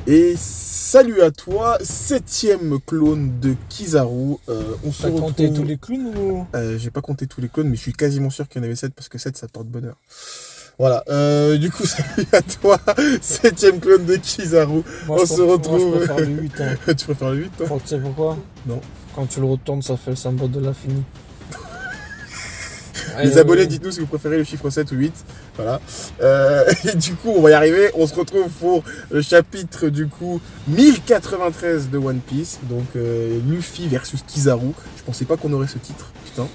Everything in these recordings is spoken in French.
Et salut à toi, 7ème clone de Kizaru. On se retrouve... compté tous les clones ou... J'ai pas compté tous les clones, mais je suis quasiment sûr qu'il y en avait 7 parce que 7 ça porte bonheur. Voilà, du coup, salut à toi, 7ème clone de Kizaru. On se retrouve. Moi, je préfère le 8. Hein. Tu préfères le 8 toi? Tu sais pourquoi? Non. Quand tu le retournes, ça fait le symbole de l'infini. Les abonnés, dites-nous si vous préférez le chiffre 7 ou 8. Voilà. Et du coup, on va y arriver. On se retrouve pour le chapitre du coup 1093 de One Piece. Donc Luffy versus Kizaru. Je pensais pas qu'on aurait ce titre. Putain.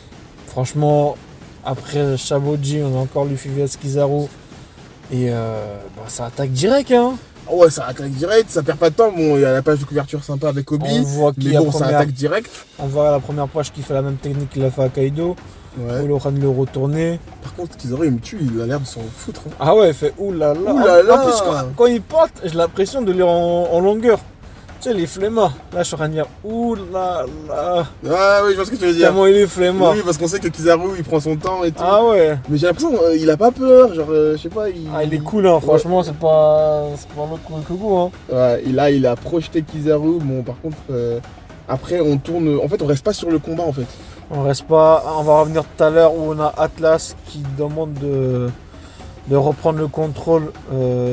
Franchement, après Shaboji, on a encore Luffy vs Kizaru. Et ça attaque direct, hein. Ouais, ça attaque direct, ça perd pas de temps. Bon, il y a la page de couverture sympa avec Obi. On voit mais bon, ça attaque direct. On voit la première page qui fait la même technique qu'il a fait à Kaido. Ouais. Il est en train de le retourner. Par contre, Kizaru, il me tue, il a l'air de s'en foutre. Hein. Ah ouais, il fait oulala. Oulala. En plus, quand il porte, j'ai l'impression de lire en longueur. Tu sais, les flemmas. Là, je suis en train de dire oulala. Ah oui, je vois ce que tu veux dire. Tellement il est flemmard. Oui, parce qu'on sait que Kizaru, il prend son temps et tout. Ah ouais. Mais j'ai l'impression il a pas peur. Genre, je sais pas. Il est cool, hein. Franchement, ouais. c'est pas un autre que goût, hein. Ouais, et là, il a projeté Kizaru. Bon, par contre, après, on tourne. En fait, on reste pas sur le combat, en fait. On reste pas. On va revenir tout à l'heure où on a Atlas qui demande de reprendre le contrôle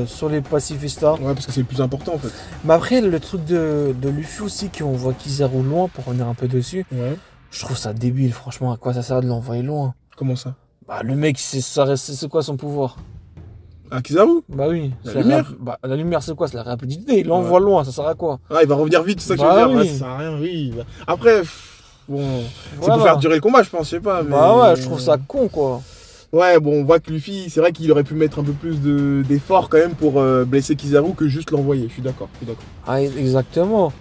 sur les pacifistas. Ouais, parce que c'est le plus important en fait. Mais après, le truc de Luffy aussi, qu'on voit Kizaru loin pour revenir un peu dessus, ouais. Je trouve ça débile, franchement. À quoi ça sert de l'envoyer loin? Comment ça? Bah, le mec, c'est quoi son pouvoir? Ah, Kizaru? Bah oui. La lumière? La lumière, c'est quoi? C'est la rapidité. Il l'envoie loin, ça sert à quoi? Ah, il va revenir vite, c'est ça que je veux dire. Ouais, ça sert à rien, oui. Après, bon, c'est pour faire durer le combat, je pense, je sais pas. Mais... Bah ouais, je trouve ça con, quoi. Ouais, bon, on voit que Luffy, c'est vrai qu'il aurait pu mettre un peu plus d'effort quand même pour blesser Kizaru que juste l'envoyer. Je suis d'accord. Ah, exactement.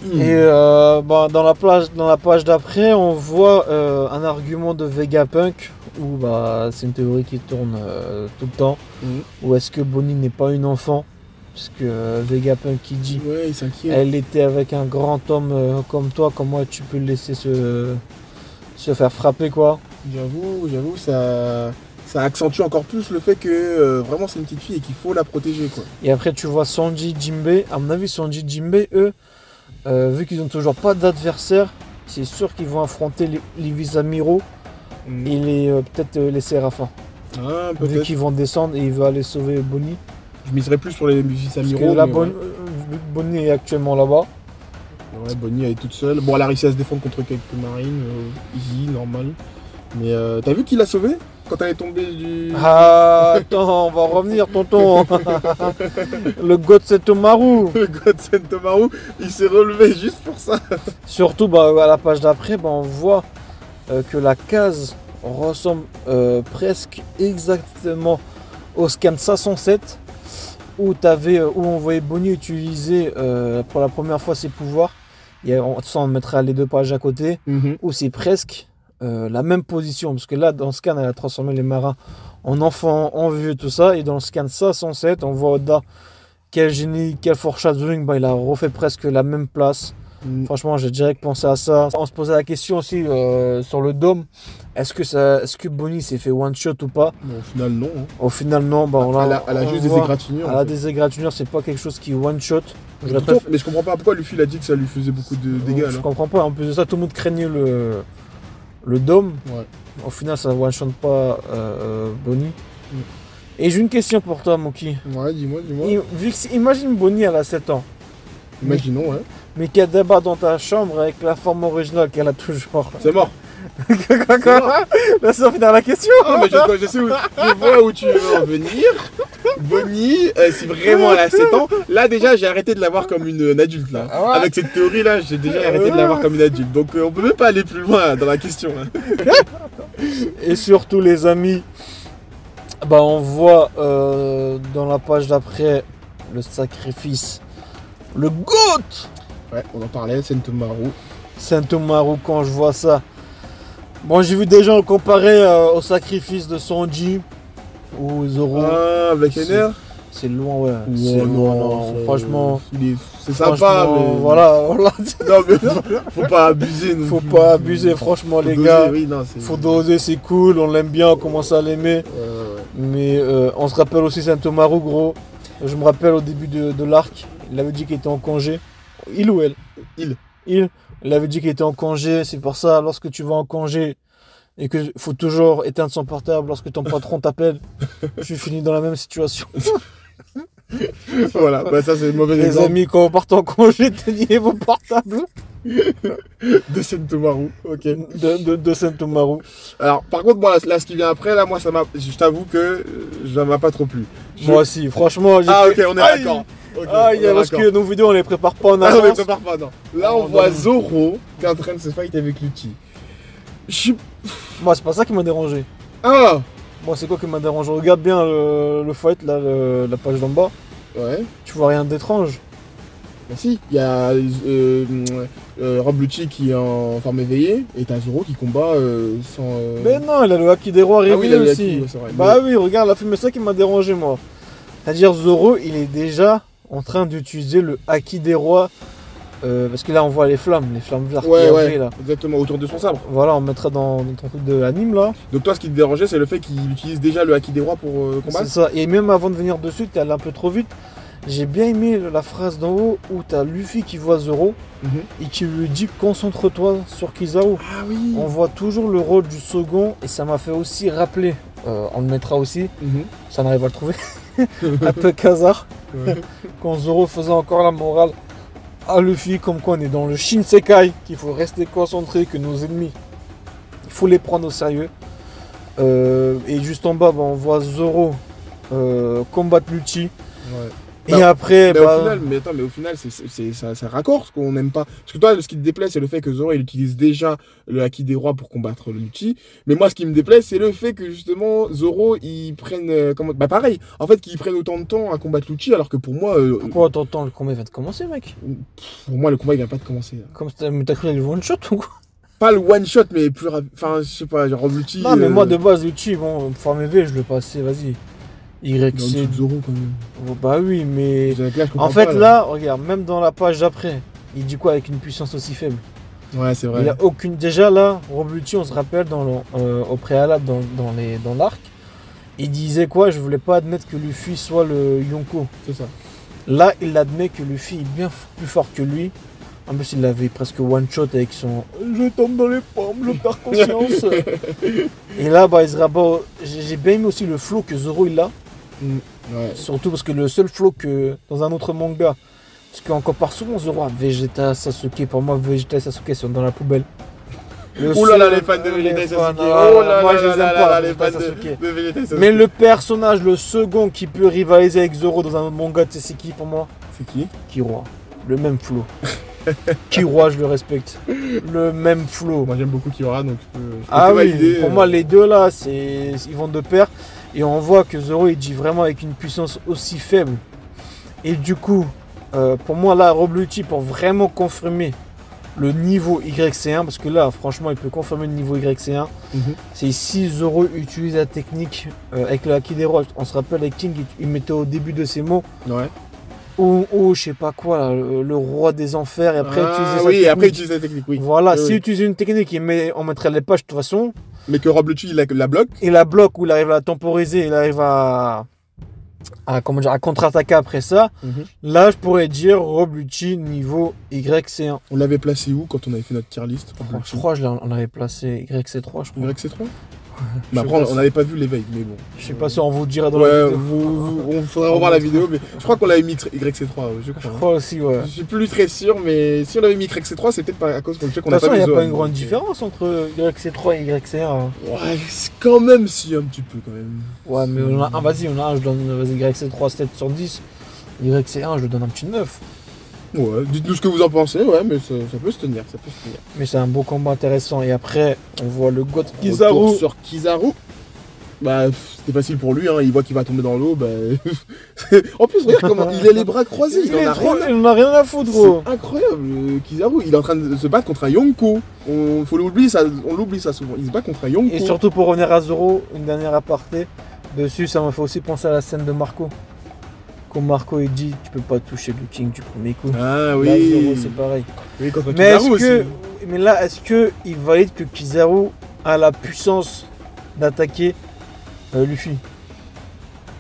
Et dans la page d'après, on voit un argument de Vegapunk où c'est une théorie qui tourne tout le temps. Où est-ce que Bonnie n'est pas une enfant? Parce que Vegapunk qui dit ouais, il s'inquiète. Elle était avec un grand homme comme toi, comment tu peux le laisser se faire frapper, quoi? J'avoue, ça accentue encore plus le fait que vraiment c'est une petite fille et qu'il faut la protéger, quoi. Et après tu vois Sanji, Jinbe. À mon avis, Sanji, Jinbe, eux, vu qu'ils n'ont toujours pas d'adversaire, c'est sûr qu'ils vont affronter les vice-amiraux et peut-être les Séraphins. Ah, peut-être. Vu qu'ils vont descendre et ils veulent aller sauver Bonnie. Je miserais plus sur les vice-amiraux. Parce que là, Bonnie est actuellement là-bas. Ouais, Bonnie elle est toute seule. Bon, elle a réussi à se défendre contre quelques marines, easy, normal. Mais t'as vu qui l'a sauvé quand elle est tombée du... Ah, attends, on va revenir, tonton. Le God Sentomaru. Le God Sentomaru, il s'est relevé juste pour ça. Surtout, à la page d'après, on voit que la case ressemble presque exactement au scan 507 où on voyait Bonnie utiliser pour la première fois ses pouvoirs. On mettra les deux pages à côté, où c'est presque la même position, parce que là dans le scan elle a transformé les marins en enfants, en vieux, tout ça, et dans le scan 507 on voit Oda, quel génie, quel foreshadowing, il a refait presque la même place. Franchement, j'ai direct pensé à ça. On se posait la question aussi sur le dôme. Est-ce que Bonnie s'est fait one shot ou pas? Bon, au final non. Hein. Au final non. Elle a juste des égratignures. Elle a des égratignures, c'est pas quelque chose qui one shot. Mais je comprends pas pourquoi Luffy l'a dit que ça lui faisait beaucoup de dégâts. Je comprends pas. En plus de ça, tout le monde craignait le dôme. Ouais. Au final, ça one shot pas Bonnie. Et j'ai une question pour toi, Moki. Ouais, dis-moi. Imagine Bonnie, elle a 7 ans. Imaginons, ouais. Mais qu'elle débat dans ta chambre avec la forme originale qu'elle a toujours. C'est mort. Quoi? Laisse-moi finir la question. Ah, mais je sais je vois où tu veux en venir. Bonnie, si vraiment elle a 7 ans, là déjà j'ai arrêté de la voir comme une adulte là. Ah ouais. Avec cette théorie là, j'ai déjà arrêté de la voir comme une adulte. Donc on peut même pas aller plus loin dans la question. Et surtout les amis, on voit dans la page d'après le sacrifice. Le GOAT! Ouais, on en parlait, Sentomaru. Sentomaru, quand je vois ça. Bon, j'ai vu des gens le comparer au sacrifice de Sanji ou Zoro. Ah, avec Ener? C'est loin, ouais. C'est loin, non, franchement. C'est sympa, mais. Voilà. Non, mais faut pas abuser. Faut pas abuser, franchement, les gars. Oui, faut doser, c'est cool, on l'aime bien, on commence à l'aimer. Mais on se rappelle aussi Sentomaru, gros. Je me rappelle au début de l'arc, il avait dit qu'il était en congé. Il ou elle? Il avait dit qu'il était en congé. C'est pour ça, lorsque tu vas en congé et que faut toujours éteindre son portable lorsque ton patron t'appelle, je finis dans la même situation. Voilà, bah ça c'est le mauvais Les exemple. amis, quand vous partez en congé, éteignez vos portables. De Sentomaru, ok. De Saint-Omaru. Alors, par contre, moi, là, ce qui vient après, là, moi, je t'avoue que ça m'a pas trop plu. Moi aussi, franchement, j'ai Ah, fait- ok, on est Aïe. d'accord. Ok, Aïe, on est parce d'accord. que nos vidéos, on les prépare pas en Ah, on les avance. prépare pas, non. Là, on Non, voit non. Zoro qui est en train de se fight avec Lucci. Moi, c'est pas ça qui m'a dérangé. Ah. Moi, c'est quoi qui m'a dérangé? Regarde bien le fight, là, la page d'en bas. Ouais. Tu vois rien d'étrange. Bah si, il y a Rob Lucci qui est en forme éveillée et t'as Zoro qui combat sans... Mais non, il a le haki des rois Ah oui, réveillé il a le aussi. haki, ouais, c'est vrai. Bah oui, regarde la film, c'est ça qui m'a dérangé, moi. C'est-à-dire, Zoro, il est déjà en train d'utiliser le haki des rois. Parce que là, on voit les flammes vertes Ouais, qui ouais, brillent, là. exactement, autour de son sabre. Voilà, on mettra dans ton truc de l'anime, là. Donc toi, ce qui te dérangeait, c'est le fait qu'il utilise déjà le haki des rois pour C'est combattre. ça. Et même avant de venir dessus, t'es allé un peu trop vite. J'ai bien aimé la phrase d'en haut où t'as Luffy qui voit Zoro Mhm. et qui lui dit concentre-toi sur Kizaru. Ah oui. On voit toujours le rôle du second et ça m'a fait aussi rappeler, on le mettra aussi, Mhm. ça n'arrive à le trouver, un peu Kazar, Ouais. quand Zoro faisait encore la morale à Luffy comme quoi on est dans le Shinsekai, qu'il faut rester concentré, que nos ennemis, il faut les prendre au sérieux. Et juste en bas, bah, on voit Zoro combattre Lucci. Ouais. Et Bah, après, Mais bah, au final, au final, ça raccord ce qu'on n'aime pas. Parce que toi, ce qui te déplaît, c'est le fait que Zoro il utilise déjà le haki des rois pour combattre le Lucci. Mais moi, ce qui me déplaît, c'est le fait que justement Zoro il prenne bah pareil. En fait, qu'il prenne autant de temps à combattre Lucci, alors que pour moi, pourquoi attends, le combat vient de commencer, mec? pour moi, le combat il vient pas de commencer. Comme mais t'as cru qu'il y a le one shot ou quoi? Pas le one shot, mais plus rapide. Enfin, je sais pas, genre Lucci. Non, mais moi de base, Lucci, bon, forme V, je le passais, vas-y. il est en YC. dessous de Zoro quand même. Oh, bah oui, mais. Là, je comprends En fait, pas, là, regarde, même dans la page d'après, il dit quoi avec une puissance aussi faible? Ouais, c'est vrai. Il a aucune. Déjà là, Rob Lucci, on se rappelle au préalable dans l'arc, il disait quoi? Je voulais pas admettre que Luffy soit le Yonko. C'est ça. Là, il admet que Luffy est bien plus fort que lui. En plus, il l'avait presque one shot avec son je tombe dans les pommes, je perds conscience. Et là, bah, il se rabat. J'ai bien aimé aussi le flow que Zoro il a. Ouais. Surtout parce que le seul flow que dans un autre manga, parce qu'on compare souvent Zoro à Vegeta, Sasuke. Pour moi, Vegeta et Sasuke sont dans la poubelle. Ouh là là, les fans de Vegeta et Sasuke. Oh Oh là moi là je les là aime là pas, là, les Vegeta et fans Sasuke. de Vegeta et Sasuke. Mais le personnage, le second qui peut rivaliser avec Zoro dans un autre manga, tu sais c'est qui pour moi? C'est qui? Killua. Le même flow. Killua, je le respecte. Le même flow. Moi j'aime beaucoup Kiora, donc je peux Ah te oui, valider, pour moi les deux là, ils vont de pair. Et on voit que Zoro il dit vraiment avec une puissance aussi faible. Et du coup, pour moi là, Rob Lucci pour vraiment confirmer le niveau YC1, parce que là franchement il peut confirmer le niveau YC1, Mhm. c'est si Zoro utilise la technique avec le Haki des Rois. On se rappelle avec King, il mettait au début de ses mots, Ouais. ou je sais pas quoi, là, le roi des enfers, et après utiliser sa oui, technique. après utiliser la technique, oui. Voilà, Oui, s'il oui. utilise une technique, on mettrait les pages de toute façon. Mais que Rob Lucci il la bloque. Et la bloque où il arrive à la temporiser, il arrive à contre-attaquer après ça. Là, je pourrais dire Rob Lucci niveau YC1. On l'avait placé où quand on avait fait notre tier list? Rob Je Lucci crois on avait placé YC3, je crois. YC3. Je Mais sais après, pas on n'avait pas vu l'éveil, mais bon. Je sais pas si on vous dira dans la Ouais, vidéo. on faudrait revoir la vidéo, mais je crois qu'on l'avait mis YC3, je Je crois. crois aussi, ouais. Je suis plus très sûr, mais si on avait mis YC3, c'est peut-être pas à cause qu'on sait qu'on De n'a toute pas façon, il vu n'y a pas Zoan, une grande donc, différence entre YC3 et YC1. hein. Ouais, c'est quand même si, un petit peu quand même. Ouais, mais on a un, vas-y, on a un, je donne vas-y, YC3 7 sur 10. YC1, je lui donne un petit 9. Ouais, dites-nous ce que vous en pensez, ouais, mais ça peut se tenir, ça peut se tenir. Mais c'est un beau combat intéressant. Et après, on voit le God Retour Kizaru. sur Kizaru. Bah, c'était facile pour lui, hein. Il voit qu'il va tomber dans l'eau, bah... En plus, regarde comment il a les bras croisés, il en a rien à... Il en a rien à foutre, gros. C'est incroyable, Kizaru, il est en train de se battre contre un Yonko. On l'oublie ça souvent, il se bat contre un Yonko. Et surtout pour revenir à Zoro, une dernière aparté. Dessus, ça m'a fait aussi penser à la scène de Marco. Quand Marco il dit tu peux pas toucher le King du premier coup. Ah Là, Zoro, oui, c'est pareil. oui contre Mais Kizaru aussi. mais là, est-ce que il valide que Kizaru a la puissance d'attaquer Luffy?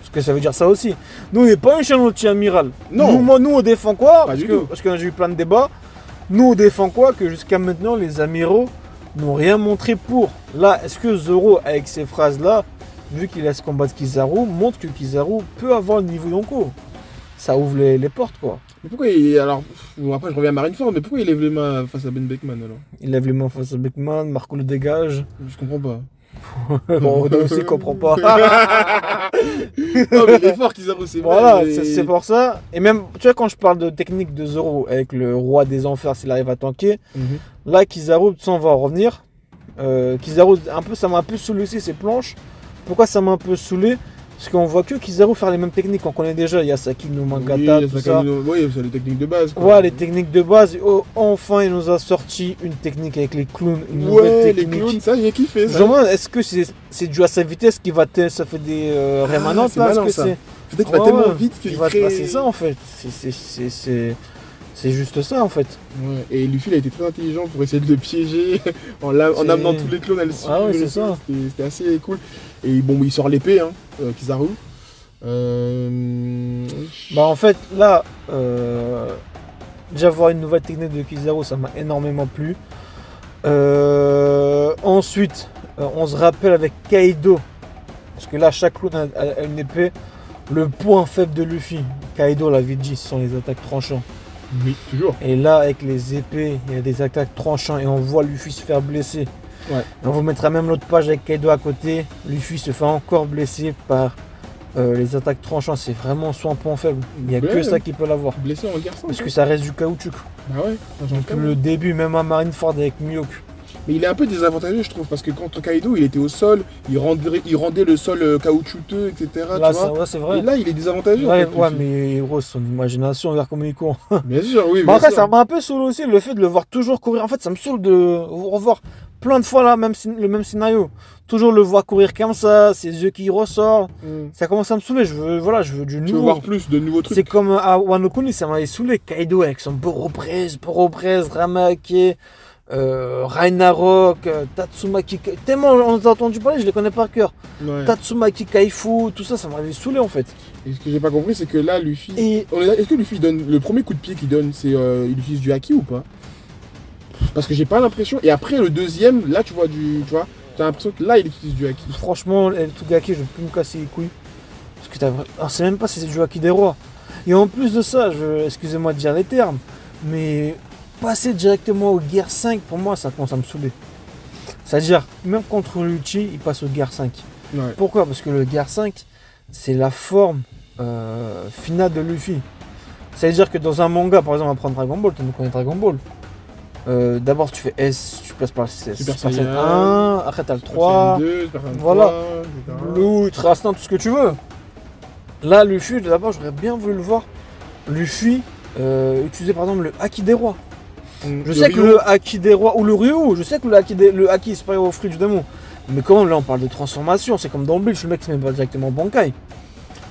Parce que ça veut dire ça aussi. Nous, on n'est pas un chaîne anti-amiral. Non. Nous, on défend quoi? Pas du tout. Parce que j'ai eu plein de débats. Nous, on défend quoi? Que jusqu'à maintenant, les amiraux n'ont rien montré pour. Là, est-ce que Zoro, avec ces phrases-là, vu qu'il laisse combattre Kizaru, montre que Kizaru peut avoir le niveau Yonko? Ça ouvre les portes, quoi. Mais pourquoi il. Alors, bon, après je reviens à Marineford, mais pourquoi il lève les mains face à Ben Beckman alors? Il lève les mains face à Beckman, Marco le dégage. Je comprends pas. Bon, Oda aussi comprend pas. Non, mais il est fort Kizaru, c'est vrai. Voilà, mais- c'est pour ça. Et même, tu vois, quand je parle de technique de Zoro avec le roi des enfers, s'il arrive à tanker, Mhm. là, Kizaru, tu sais, on va en revenir. Kizaru, ça m'a un peu saoulé aussi, ces planches. Pourquoi ça m'a un peu saoulé? Parce qu'on voit que Kizaru faire les mêmes techniques qu'on connaît déjà. Il y a Saki no Mangata, Oui, tout ça. Oui, c'est les techniques de base. Quoi. Voilà, les techniques de base. Oh, enfin, il nous a sorti une technique avec les clowns. Une nouvelle Ouais, les technique. clowns, ça j'ai kiffé. Je Ça. me demande, est-ce que c'est dû à sa vitesse qui va ça fait des rémanentes c'est là? malin, Est-ce que ça. c'est. Peut-être qu'il va Ouais, tellement ouais. vite qu'il Il va crée... passer ça en fait. C'est juste ça en fait. Ouais. Et Luffy il a été très intelligent pour essayer de le piéger en amenant tous les clones à le suivre. Ah ouais, c'est ça. C'était assez cool. Et bon, il sort l'épée, hein, Kizaru. Bah en fait là, déjà voir une nouvelle technique de Kizaru, ça m'a énormément plu. Ensuite, on se rappelle avec Kaido. Parce que là, chaque clone a une épée. Le point faible de Luffy, Kaido l'avait dit, ce sont les attaques tranchantes. Oui, toujours. Et là, avec les épées, il y a des attaques tranchantes et on voit Luffy se faire blesser. Ouais. Et on vous mettra même l'autre page avec Kaido à côté. Luffy se fait encore blesser par les attaques tranchantes. C'est vraiment son point faible. Il n'y a Ouais. que ça qui peut l'avoir. Blessé en garçon. Parce que ça reste du caoutchouc. Bah ouais, ça change pas. Le début, même à Marineford avec Mihawk. Mais il est un peu désavantageux, je trouve, parce que quand Kaido il était au sol, il rendait le sol caoutchouteux, etc. Là, tu vois. c'est vrai. Et là, il est désavantageux. Ouais, en fait, ouais, Luffy. mais gros, son imagination, regarde comment il court. Bien sûr, oui. Mais bien après, sûr. ça m'a un peu saoulé aussi le fait de le voir toujours courir. En fait, ça me saoule de revoir plein de fois là, le même scénario. Toujours le voir courir comme ça, ses yeux qui ressortent. Mm. Ça commence à me saouler. Je veux du Tu veux nouveau. voir plus de nouveaux trucs. C'est comme à Wano Kuni, ça m'avait saoulé. Kaido avec son Boropress, Ramake, Rainarok, Tatsumaki. Tellement on a entendu parler, je les connais par cœur. Ouais. Tatsumaki Kaifu, tout ça, ça m'avait saoulé en fait. Et ce que j'ai pas compris, c'est que là, Luffy. Et Est-ce que Luffy donne. Le premier coup de pied qu'il donne, c'est. Il utilise du haki ou pas? Parce que j'ai pas l'impression. Et après, le deuxième, là, tu vois, tu vois, t'as l'impression que là, il utilise du haki. franchement, El Tugaki, je vais plus me casser les couilles. Parce que c'est même pas si c'est du haki des rois. Et en plus de ça, excusez-moi de dire les termes, mais passer directement aux guerres 5, pour moi, ça commence à me saouler. C'est-à-dire, même contre Lucci, il passe aux guerres 5. Ouais. Pourquoi? Parce que le guerre 5, c'est la forme finale de Luffy. C'est-à-dire que dans un manga, par exemple, on va prendre Dragon Ball, tu nous connais Dragon Ball. D'abord, tu fais S, tu passes par Super Super Saiyan Saiyan 1, après t'as le 3, 2, Super Saiyan voilà. 3, etc. Blue, Ultra Instinct, tout ce que tu veux. Là, Luffy, d'abord, j'aurais bien voulu le voir. Luffy, utiliser par exemple le Haki des rois. Je sais que le Haki des rois, ou le Ryu, je sais que le Haki c'est pas au fruit du démon. Mais quand même, là, on parle de transformation. C'est comme dans Bleach, le mec se met pas directement en Bankai.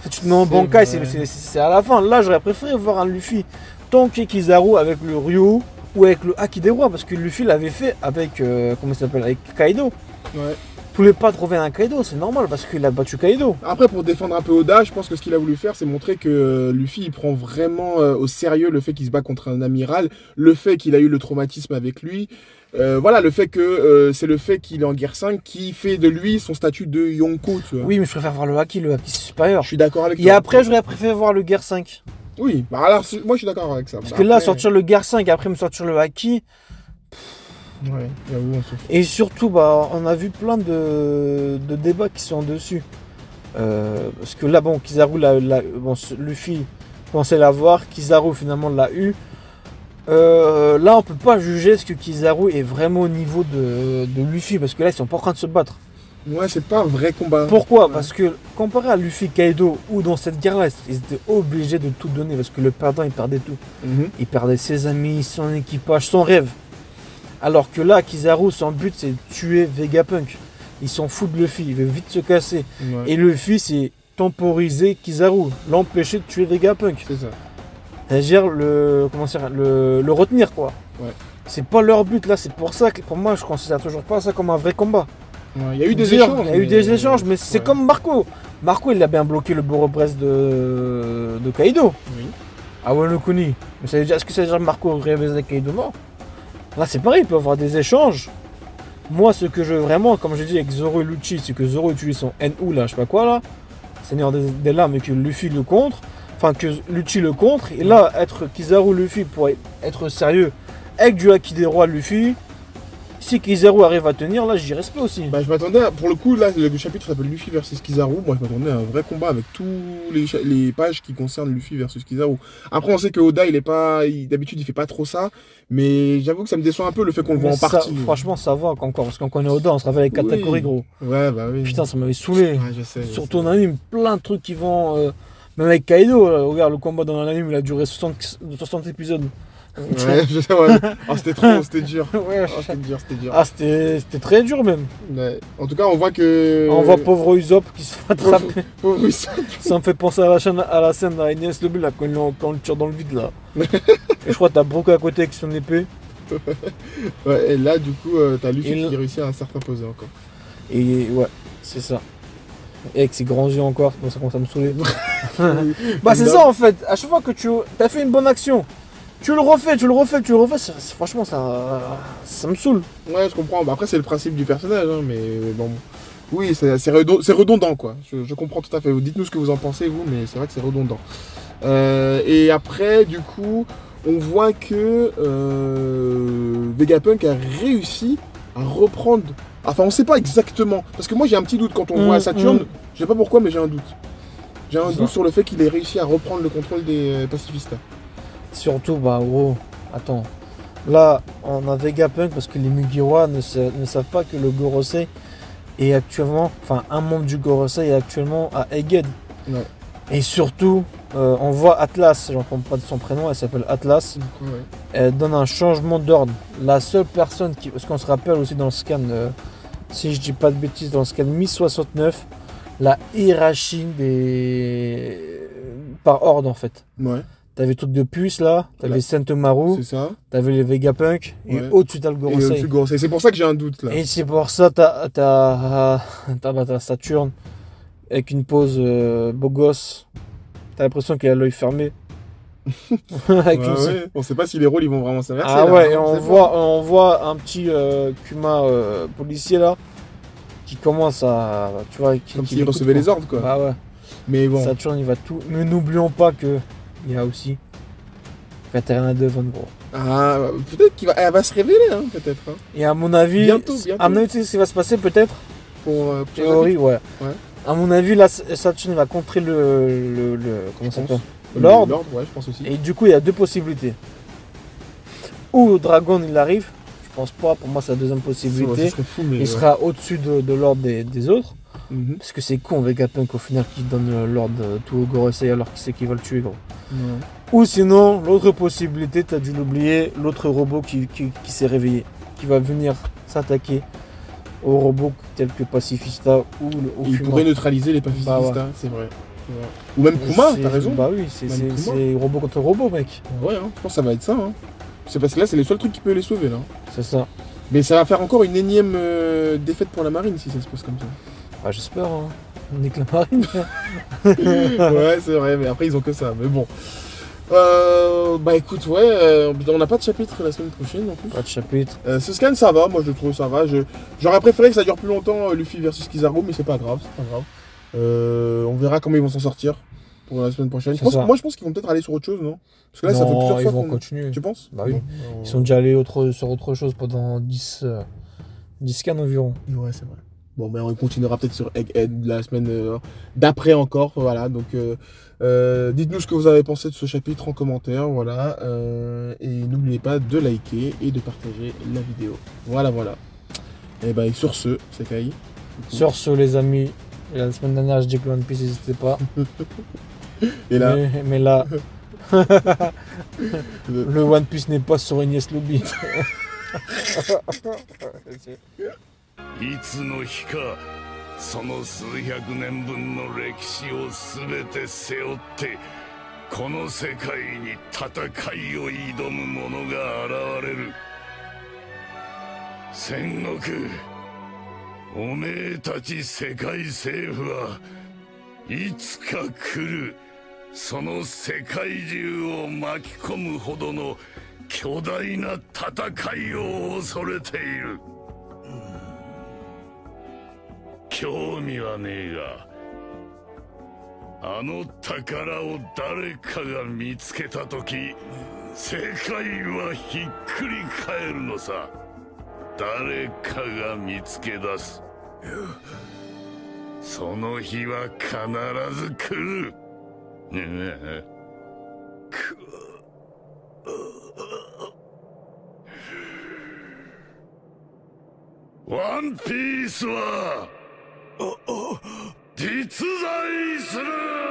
Si tu te mets en C'est Bankai, vrai. c'est à la fin. Là, j'aurais préféré voir un Luffy tanker Kizaru avec le Ryu ou avec le Haki des rois. Parce que Luffy l'avait fait avec, comment il s'appelle, avec Kaido. Ouais. Tous les pas trouver un Kaido, c'est normal parce qu'il a battu Kaido. Après, pour défendre un peu Oda, je pense que ce qu'il a voulu faire, c'est montrer que Luffy, il prend vraiment au sérieux le fait qu'il se bat contre un amiral, le fait qu'il a eu le traumatisme avec lui. Voilà, le fait que c'est le fait qu'il est en guerre 5 qui fait de lui son statut de Yonko, tu vois. Oui, mais je préfère voir le Haki c'est supérieur. Je suis d'accord avec Et toi. après, j'aurais préféré voir le Guerre 5. Oui, bah alors, moi je suis d'accord avec ça. Parce que là, sortir le Guerre 5 et après me sortir le Haki. Ouais, j'avoue, on se fout. Et surtout, bah, on a vu plein de débats qui sont dessus. Parce que là, bon, Kizaru, bon, Luffy pensait l'avoir, Kizaru finalement l'a eu. Là, on peut pas juger ce que Kizaru est vraiment au niveau de Luffy, parce que là, ils sont pas en train de se battre. Ouais, c'est pas un vrai combat. Pourquoi? Ouais. Parce que comparé à Luffy Kaido, ou dans cette guerre-là, ils étaient obligés de tout donner, parce que le perdant, il perdait tout. Mhm. Il perdait ses amis, son équipage, son rêve. Alors que là, Kizaru, son but, c'est de tuer Vegapunk. Il s'en fout de Luffy, il veut vite se casser. Ouais, Et Luffy, c'est temporiser Kizaru, l'empêcher de tuer Vegapunk. c'est ça. C'est-à-dire le retenir, quoi. Ouais. C'est pas leur but, là. C'est pour ça que, pour moi, je considère toujours pas ça comme un vrai combat. Ouais, il y a eu des dire, échanges. il y a eu des échanges, mais c'est ouais. comme Marco. Marco, il a bien bloqué le Boropress de Kaido. Oui. Ah ouais, le Kuni. Mais ça veut dire, est-ce que ça veut dire que Marco réalisait Kaido mort? Là, c'est pareil, il peut y avoir des échanges. Moi, ce que je veux vraiment, comme je dis avec Zoro et Lucci, c'est que Zoro utilise son NU, là, je sais pas quoi, là, Seigneur des Lames, et que Luffy le contre. Enfin, que Lucci le contre. Et là, être Kizaru Luffy pour être sérieux avec du Haki des Rois Luffy. Si Kizaru arrive à tenir, là, j'y respecte aussi. Bah, je m'attendais, pour le coup, là, le chapitre s'appelle Luffy versus Kizaru. Moi, je m'attendais à un vrai combat avec tous les pages qui concernent Luffy versus Kizaru. Après, on sait que Oda, d'habitude, il fait pas trop ça. Mais j'avoue que ça me déçoit un peu le fait qu'on le voit en partie. Franchement, ça va encore. Parce qu'on connaît Oda, on se rappelle avec Katakuri, gros. Ouais, bah oui. Putain, ça m'avait saoulé. Ouais, je sais. Surtout en anime, plein de trucs qui vont. Même avec Kaido, là, regarde, le combat dans l'anime, il a duré 60 épisodes. Ouais, je sais, ouais. Oh, c'était trop, c'était dur. Ouais, Oh, c'était dur, c'était dur. ah, c'était très dur même. Ouais. En tout cas, on voit que. On voit pauvre Usopp qui se fait attraper. Pauvre Usopp. Ça me fait penser à la scène dans Ines Lobby là, quand on le tire dans le vide là. Et je crois que t'as Brook à côté avec son épée. Ouais, et là, du coup, t'as Luffy Et qui réussit à un certain posé encore. Et ouais, c'est ça. Et avec ses grands yeux encore, bon, ça commence à me saouler. Bah c'est ça en fait, à chaque fois que tu as fait une bonne action, tu le refais, franchement ça me saoule. Ouais, je comprends. Bah, après, c'est le principe du personnage, hein, mais bon. Oui, c'est redondant, quoi. Je comprends tout à fait. Dites-nous ce que vous en pensez, vous, mais c'est vrai que c'est redondant. Et après, du coup, on voit que Vegapunk a réussi à reprendre. Enfin, on sait pas exactement. Parce que moi, j'ai un petit doute quand on voit Saturne. Je sais pas pourquoi, mais j'ai un doute. J'ai un doute sur le fait qu'il ait réussi à reprendre le contrôle des pacifistas. Surtout, bah gros, attends. Là, on a Vegapunk parce que les Mugiwara ne savent pas que le Gorosei est actuellement, enfin un membre du Gorosei est actuellement à Egghead. Ouais. Et surtout, on voit Atlas, j'en comprends pas de son prénom, elle s'appelle Atlas. Ouais. Elle donne un changement d'ordre. La seule personne qui, parce qu'on se rappelle aussi dans le scan, si je dis pas de bêtises, dans le scan 1069, la hiérarchie par ordre en fait. Ouais. T'avais le truc de puce là, t'avais Sentomaru, c'est ça. t'avais les Vegapunk, et Ouais. au-dessus t'as le Gorosei. C'est pour ça que j'ai un doute là. Et c'est pour ça t'as Saturne avec une pose beau gosse. T'as l'impression qu'il a l'œil fermé. Ouais. On sait pas si les rôles ils vont vraiment s'inverser. Ah là, ouais, hein, et on voit un petit Kuma policier là qui commence à, tu vois, comme s'il recevait les ordres quoi. Ah ouais. Mais bon. Saturne il va tout. Mais n'oublions pas que il y a aussi Katarina Devon, gros. Ah, peut-être elle va se révéler, hein, peut-être. Hein. Et à mon avis, bientôt. À mon avis, tu sais ce qui va se passer peut-être. Pour théorie, ouais. À mon avis, là, Saturne va contrer le comment ça s'appelle, l'ordre. Ouais, je pense aussi. Et du coup, il y a deux possibilités. Ou Dragon il arrive. Je pense pas. Pour moi, c'est la deuxième possibilité. Ça serait fou, mais il sera au-dessus de l'ordre des autres. Mm-hmm. Parce que c'est con Vegapunk au final qui donne l'ordre tout au Gorosei alors qu'il sait qu'il va le tuer, gros. Ou sinon, l'autre possibilité, t'as dû l'oublier, l'autre robot qui s'est réveillé, qui va venir s'attaquer aux robots tels que Pacifista ou au il Kuma. pourrait neutraliser les pacifistas, Bah ouais. c'est vrai. Ou même Kuma, t'as raison. Bah oui, c'est robot contre robot, mec. Ouais, hein, je pense que ça va être ça. Hein. C'est parce que là, c'est le seul truc qui peut les sauver, là. C'est ça. Mais ça va faire encore une énième défaite pour la marine si ça se passe comme ça. Bah j'espère, hein. On nique la marine. Ouais, c'est vrai, mais après, ils ont que ça. Mais bon. Bah écoute, ouais, on n'a pas de chapitre la semaine prochaine en plus. Pas de chapitre. Ce scan ça va, moi je trouve ça va. J'aurais préféré que ça dure plus longtemps Luffy versus Kizaru, mais c'est pas grave, on verra comment ils vont s'en sortir pour la semaine prochaine. Moi je pense qu'ils vont peut-être aller sur autre chose, non? Parce que là ça fait plusieurs fois ils vont continuer. Tu penses? Bah oui. Ils sont déjà allés sur autre chose pendant 10 scans environ. Ouais, c'est vrai. Bon, mais on continuera peut-être sur Egghead la semaine d'après encore, voilà. Donc, dites-nous ce que vous avez pensé de ce chapitre en commentaire, voilà. Et n'oubliez pas de liker et de partager la vidéo. Voilà. Et bah, sur ce, c'est Kai. Sur ce, les amis, la semaine dernière, je dis que One Piece, n'hésitez pas. Et là... Mais là, le One Piece n'est pas sur Ines Lobby. いつの日かその数百年分の歴史を全て背負ってこの世界に戦いを挑む者が現れる。戦国おめえたち世界政府はいつか来るその世界中を巻き込むほどの巨大な戦いを恐れている。興味はねえが、あの宝を誰かが見つけた時、世界はひっくり返るのさ。誰かが見つけ出す。その日は必ず来る。ワンピースは実在する。